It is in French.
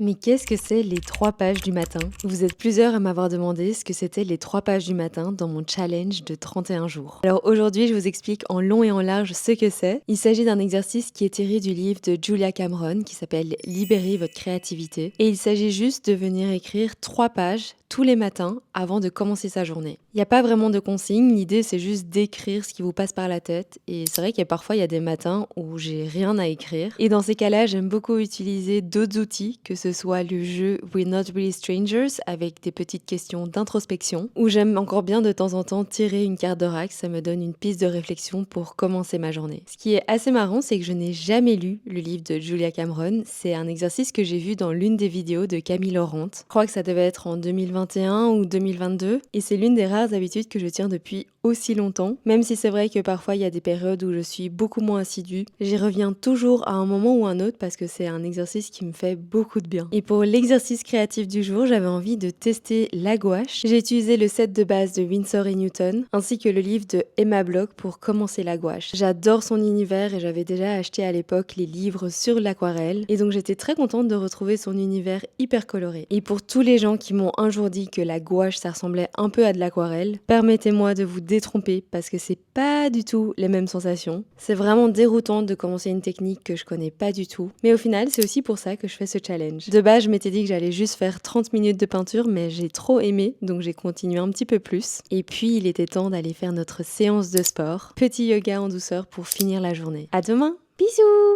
Mais qu'est-ce que c'est les 3 pages du matin? Vous êtes plusieurs à m'avoir demandé ce que c'était les 3 pages du matin dans mon challenge de 31 jours. Alors aujourd'hui, je vous explique en long et en large ce que c'est. Il s'agit d'un exercice qui est tiré du livre de Julia Cameron qui s'appelle Libérez votre créativité. Et il s'agit juste de venir écrire 3 pages tous les matins avant de commencer sa journée. Il n'y a pas vraiment de consigne, l'idée c'est juste d'écrire ce qui vous passe par la tête. Et c'est vrai qu'il y a parfois il y a des matins où j'ai rien à écrire. Et dans ces cas-là, j'aime beaucoup utiliser d'autres outils, que ce soit le jeu We're Not Really Strangers avec des petites questions d'introspection, ou j'aime encore bien de temps en temps tirer une carte d'oracle, ça me donne une piste de réflexion pour commencer ma journée. Ce qui est assez marrant, c'est que je n'ai jamais lu le livre de Julia Cameron, c'est un exercice que j'ai vu dans l'une des vidéos de Camille Laurent. Je crois que ça devait être en 2021 ou 2022, et c'est l'une des rares habitudes que je tiens depuis aussi longtemps, même si c'est vrai que parfois il y a des périodes où je suis beaucoup moins assidue. J'y reviens toujours à un moment ou un autre parce que c'est un exercice qui me fait beaucoup de bien. Et pour l'exercice créatif du jour, j'avais envie de tester la gouache. J'ai utilisé le set de base de Winsor & Newton ainsi que le livre de Emma Bloch pour commencer la gouache. J'adore son univers et j'avais déjà acheté à l'époque les livres sur l'aquarelle et donc j'étais très contente de retrouver son univers hyper coloré. Et pour tous les gens qui m'ont un jour dit que la gouache ça ressemblait un peu à de l'aquarelle, permettez-moi de vous détromper parce que c'est pas du tout les mêmes sensations. C'est vraiment déroutant de commencer une technique que je connais pas du tout, mais au final c'est aussi pour ça que je fais ce challenge. De base je m'étais dit que j'allais juste faire 30 minutes de peinture mais j'ai trop aimé donc j'ai continué un petit peu plus. Et puis il était temps d'aller faire notre séance de sport. Petit yoga en douceur pour finir la journée. À demain, bisous!